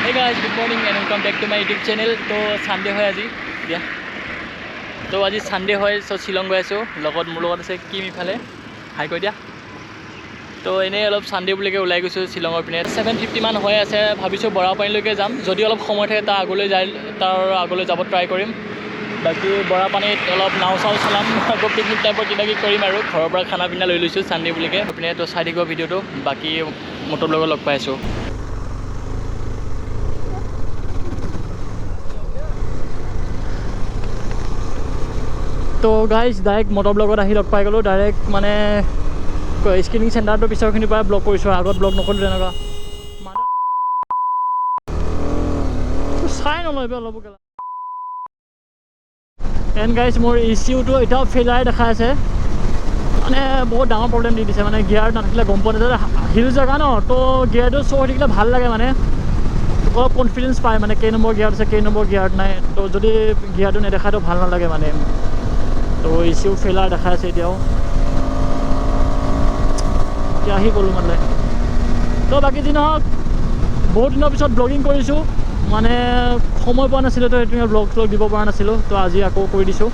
Hey guys, good morning and welcome back to my YouTube channel. तो Sunday হয় আজি দিয়া তো আজি Sunday হয় সো শিলং গৈ আছো লগত মোৰ লগত আছে কিম ইফালে হাই কৈ দিয়া তো এনে অলপ Sunday বুলিকে ওলাই গৈছো শিলঙৰ পিনে 7:50 মান হৈ আছে ভাবিছো বৰাপানীলৈকে যাম যদি অলপ সময় থাকে তাৰ আগলৈ যাব ট্ৰাই কৰিম বাকি বৰাপানীত অলপ নাও চাও চলাম আকৌ পিকনিক টাইপৰ কিবা কি কৰিম আৰু ঘৰৰ পৰা খানা পিনা লৈ লৈছো Sunday বুলিকে পিনে তো চাই দিব ভিডিওটো বাকি মটৰ লগত লগ পাইছো तो गाइज डायरेक्ट मोटर ब्लॉगत आহি লগ পাই গলো डायरेक्ट माने स्क्रीनिंग सेंटर तो पिछरखिनि পৰা ব্লগ কৰিছো আগত ব্লগ নকৰিলো তেনেকা চাই নলইবে অলপ গলা এন্ড গাইজ মোৰ ইস্যু তো এটা ফেলাৰ দেখা আছে মানে বহুত ডাঙৰ প্ৰবলেম দি দিছে মানে গিয়াৰ নাথাকিলে গম পোৱা নাযায় হিল জাগা ন তো গিয়াৰটো চো থাকিলে ভাল লাগে মানে অলপ কনফিডেন্স পায় মানে কেই নম্বৰ গিয়াৰ আছে কেই নম্বৰ গিয়াৰ নাই তো যদি গিয়াৰটো নেদেখায় তো ভাল নালাগে মানে तो इश्यू फेलार देखा আছে এতিয়াও কি আহি গলো মানে তো বাকি দিন হক বহুত দিনৰ পিছত ব্লগিং কৰিছো মানে সময় পোৱা নাছিল তো এটো ব্লগ দিব পৰা নাছিল তো আজি আকৌ কৰি দিছো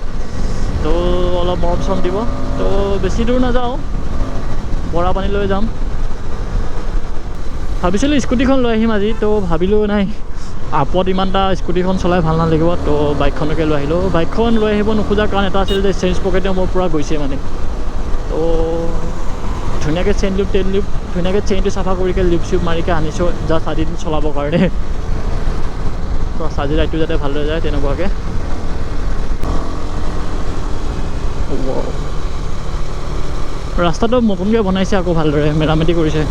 তো অলপ মৰম চম দিব তো বেছি দূৰ না যাও বৰাপানী লৈ যাম ভাবিছিলো স্কুটিখন লৈ আহিম আজি তো ভাবিলো নাই আপত ইমানটা স্কুটিখন চলাই ভাল নালাগিব তো বাইকখনকে লৈ আহিলো বাইকখন লৈ আহিব নোখোজা কাৰণ এটা আছিল যে চেঞ্জ পকেটে মোৰ পুৰা গৈছে মানে তো ধুনীয়াকৈ চেইন লিপ টেন লিপ ধুনীয়াকৈ চেইনটো চাফা কৰিকে লিপ চিপ মাৰিকে আনিছোঁ জাষ্ট আজি দিন চলাবৰ কাৰণে তো আজি ৰাইডটো যাতে ভালদৰে যায় তেনেকুৱাকৈ ৰাস্তাটো নতুনকৈ বনাইছে আকৌ ভালদৰে মেৰামতি কৰিছে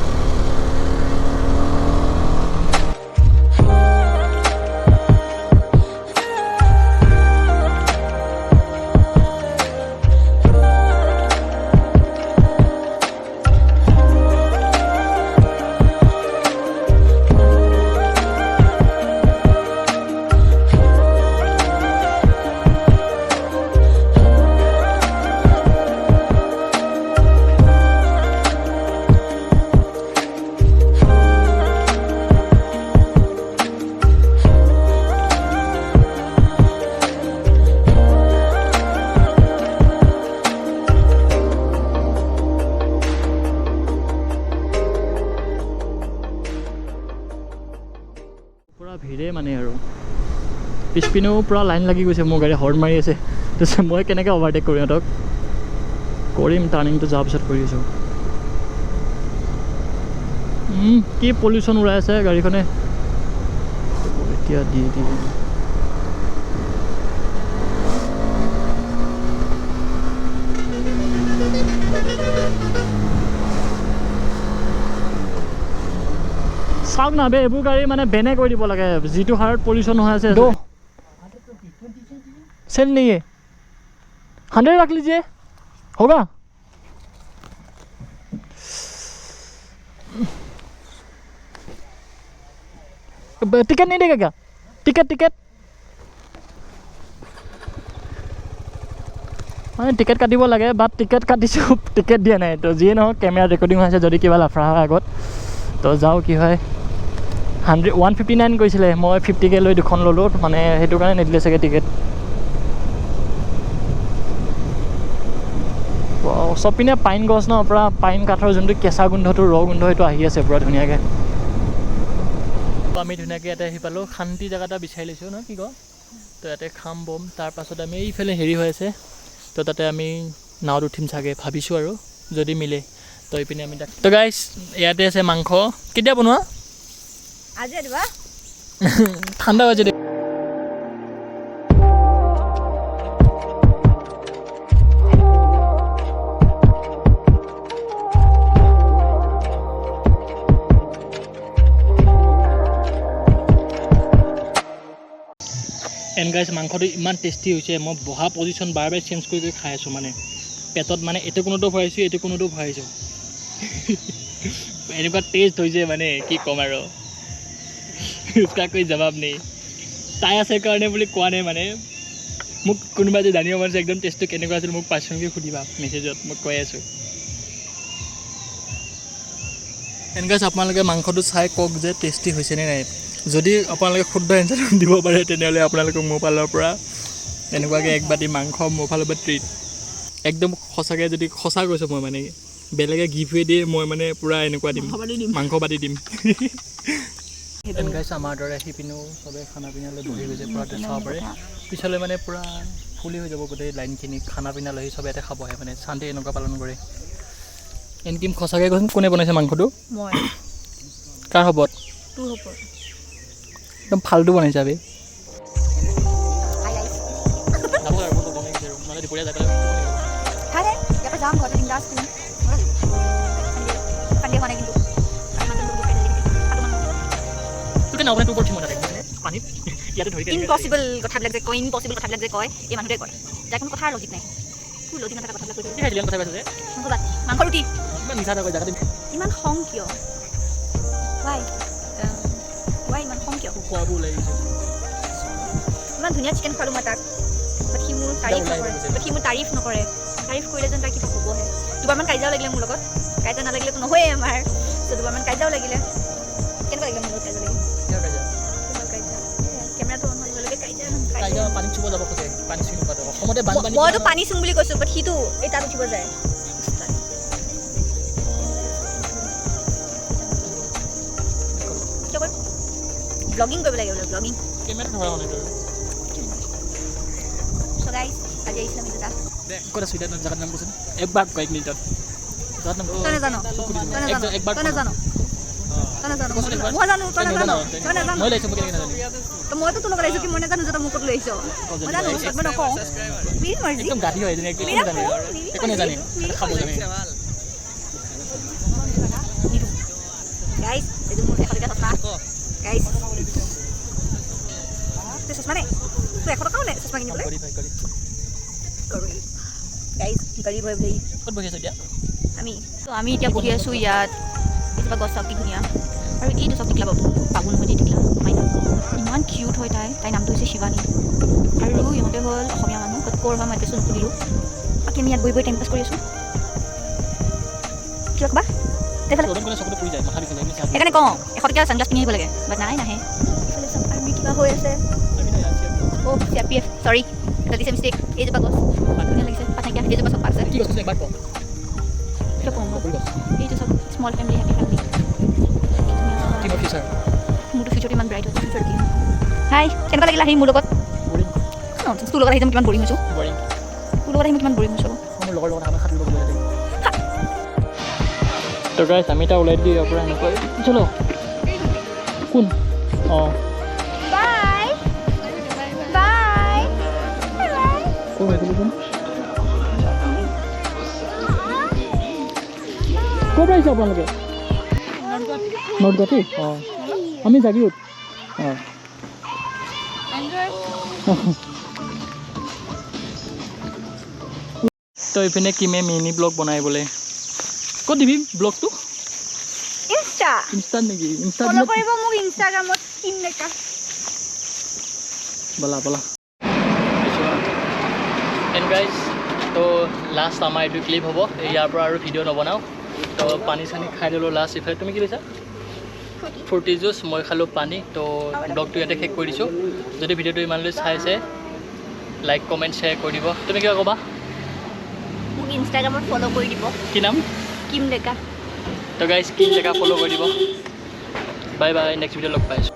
ভিৰে মানে আৰু পিছপিনেও পুৰা লাইন লাগি গৈছে মোৰ গাড়ী হৰ্ণ মাৰি আছে তো মই কেনেকৈ অভাৰটেক কৰিম সিহঁতক কৰিম টাৰ্ণিংটো যোৱাৰ পিছত কৰি আছোঁ কি পলিউশ্যন উৰাই আছে গাড়ীখনে এতিয়া দি চাওক না বে এইবোৰ গাড়ী মানে বেনে কৰি দিব লাগে যিটো হাৰত পলিউশ্যন হৈ আছে सेल नहीं है 100 रख लीजिए होगा टिकट नहीं देगा क्या टिकट हाँ टिकट काटिब लगे बात टिकट काटिছোঁ टिकट दिया नहीं तो जी न कैमेरा रेकर्डिंग हो जो क्या लाफरा है आगत तो जाओ कि है 159 কৈছিলে মই 50 লৈ দুখন ললো মানে হেতু কাৰণে নিদিলে সকে টিকেট সপিনে পাইন গছ ন পুৰা পাইন কাঠৰ যোনটো কেঁচা গোন্ধটো ৰ গোন্ধ এটো আহি আছে পুৰা ধুনীয়াকৈ আমি ধুনীয়াকৈ ইয়াতে আহি পালো শান্তি জায়গাটা বিচাৰি লৈছো ন কি ক তো ইয়াতে খাম বম তাৰ পাছত আমি এইফালে হেৰি হৈ আছে তো তাতে আমি নাওত উঠিম চাগে ভাবিছো আৰু যদি মিলে তো এইপিনে আমি তো গাইস ইয়াতে আছে মাংস কেতিয়া বনোৱা আজি দিবা ঠাণ্ডা বাজে এণ্ড গাইজ মাংসটো ইমান টেষ্টি হৈছে মই বহা পজিশ্যন বাৰ বাৰ চেঞ্জ কৰি খাই আছোঁ মানে পেটত মানে এইটো কোনোটো ভৰাইছোঁ এইটো কোনোটো ভৰাইছোঁ এনেকুৱা টেষ্ট হৈছে মানে কি ক'ম আৰু उसका कोई जवाब नहीं ताई আছে কাৰণে বুলি কোৱা নাই মানে মোক কোনোবা যে জানিব মন আছে একদম টেষ্টটো কেনেকুৱা আছিল মোক পাৰ্চনেলি সুধিবা মেছেজত মই কৈ আছোঁ এন্ড গাইস আপোনালোকে মাংসটো চাই কক যে টেষ্টি হৈছে নে নাই যদি আপোনালোকে শুদ্ধ এনচাৰ দিব পাৰে তেনেহ'লে আপোনালোকক মোৰ ফালৰ পৰা এনেকুৱাকৈ এক বাতি মাংস মোৰ ফালৰ পৰা ট্ৰিট একদম সঁচাকৈ যদি সঁচা কৈছোঁ মই মানে বেলেগে গিফ্টৱে দিয়ে মই মানে পূৰা এনেকুৱা দিম মাংস বাতি দিম গাইছ আমাৰ দৰে আহি পিনেও চবেই খানা পিনালৈ বহি গৈছে পূৰা চাব পাৰে পিছলৈ মানে পূৰা ফুলি হৈ যাব গোটেই লাইনখিনি খানা পিনা লৈ চবে ইয়াতে খাব আহে মানে চানডে এনেকুৱা পালন কৰে এনকিম সঁচাকৈ কৈছোঁ কোনে বনাইছে মাংসটো মই কাৰ হ'বত তোৰ হ'ব একদম ফাল্টু বনাইছে আবে দুপৰীয়া যাই পেলাই খাই ইয়াৰ পৰা যাম ঘৰতে বিন্দাছ কৰিম কান্দিয়ে হোৱা নাই কিন্তু তোকে নাওনে তোৰ ওপৰত ঠিমনা থাকে পানীত ইয়াতে ধৰি ইম্পচিবল কথাবিলাক যে কয় ইম্পচিবল কথাবিলাক যে কয় এই মানুহটোৱে কয় যাৰ কোনো কথাৰ লজিক নাই তোৰ লজিক নাথাকা কথাবিলাক কৈ হেৰিয়ান কথা কৈছে যে মাংস ৰুটি ইমান মিছা নকয় জাগাতে ইমান খং কিয় ৱাই ইমান খং কিয় খোৱাবোৰ ওলাই গৈছে ইমান ধুনীয়া চিকেন খোৱালোঁ মই তাক বাট সি মোৰ তাৰিফ নকৰে তাৰিফ কৰিলে যেন তাৰ কিবা হ'বহে দুবাৰমান কাজিয়াও লাগিলে মোৰ লগত কাজিয়া নালাগিলেতো নহয়েই আমাৰ ত' দুবাৰমান কাজিয়াও লাগিলে কেনেকুৱা লাগিলে মোৰ লগত কাজিয়া লাগি কেমেৰাটো অন হোৱাৰ লগে লগে কাজিয়া পানী চুব যাব খোজে পানী চুই নোপোৱাটো অসমতে বানপানী মইতো পানী চুম বুলি কৈছোঁ বাট সিটো এই তাত উঠিব যায় কিয় কয় ব্লগিং কৰিব লাগে বোলে ব্লগিং কেমেৰা ধৰা মানে তোৰ চ' গাইছ আজি আহিছিলোঁ আমি দুটা ক'ত আছোঁ এতিয়া জেগাৰ নাম কৈছে একবাৰ কয় 1 মিনিটত জেগাৰ নাম তই নাজানো মই লৈছোঁ মই কেনেকৈ নাজানো মইতো তোৰ লগত আহিছোঁ কি মই নাজানো যে তই মোক ক'ত লৈ আহিছ মই জানো মই নকওঁ প্লিজ মাৰ্জি একদম গাধি হয় এজনী একো নাজানে একো নাজানে খাব জানে গাইছ এইটো মোৰ 100 টকা চচমা গাইছ তোৰ চচমা নাই তোৰ 100 টকাও নাই চচমা কিনিবলৈ গাইছ গৰীব হয় বুলি ক'ত বহি আছোঁ এতিয়া আমি এতিয়া বহি আছোঁ ইয়াত কেতিয়াবা গছ চাওক কি ধুনীয়া আৰু এইটো চাওক টিকলা বাবু নহয় দেই টিকলা মাইনা ইমান কিউট হয় তাইৰ নামটো হৈছে শিৱানী আৰু ইহঁতে হ'ল অসমীয়া মানুহ ক'ৰ বা মই এড্ৰেছটো নুসুধিলোঁ বাকী আমি ইয়াত বহি বহি টাইম পাছ কৰি আছোঁ কিয় ক'বা সেইকাৰণে কওঁ 100 টকীয়া ছানগ্লাছ পিন্ধি আহিব লাগে বাট নাই নাহে এইফালে চাওক আৰ্মি কিবা হৈ আছে অ' CRPF চৰি দিছে মিষ্টেক এইজোপা গছ ধুনীয়া লাগিছে পাত নাইকিয়া এইজোপা চব আছে কি কৈছোঁ একবাৰ কওঁ কিয় কওঁ এইটো চব স্মল ফেমিলি হেপী ফেমিলি মোৰতো ফিউচাৰটো ইমান ব্ৰাইট হৈছে ফিউচাৰ কি হাই কেনেকুৱা লাগিলে আহি মোৰ লগত তোৰ লগত আহি মই কিমান বৰিং হৈছোঁ তোৰ লগত আহি মই কিমান বৰিং হৈছোঁ মোৰ লগৰ লগত আমাৰ সাঁতুৰিব গৈ তো গাইছ আমি এটা ওলাই দিওঁ ইয়াৰ পৰা এনেকৈ চলো কোন অঁ বাই বাই কোন কোন ক'ৰ পৰা আহিছে আপোনালোকে নৰ্থ গুৱাহাটী অঁ আমি জাগিৰোড অঁ তো এইপিনে কিমে মিনি ব্লগ বনাই বোলে ক'ত দিবি ব্লগটো ইনষ্টাত নেকি ইনষ্টাত কৰিব মোক ইনষ্টাগ্ৰামত কিম নেকা বলা বলা এণ্ড গাইজ তো লাষ্ট আমাৰ এইটো ক্লিপ হ'ব ইয়াৰ পৰা আৰু ভিডিঅ' নবনাওঁ তো পানী চানী খাই ল'লোঁ লাষ্ট ইফালে তুমি কি লৈছা ফ্ৰুটি জুচ মই খালোঁ পানী তো ব্লগটো ইয়াতে শেষ কৰি দিছোঁ যদি ভিডিঅ'টো ইমানলৈ চাইছে লাইক কমেণ্ট শ্বেয়াৰ কৰি দিব তুমি কিবা ক'বা মোক ইনষ্টাগ্ৰামত ফ'ল' কৰি দিব কি নাম কিম ডেকা তো গাইজ কিম ডেকা ফ'ল' কৰি দিব বাই বাই নেক্সট ভিডিঅ' লগ পাইছোঁ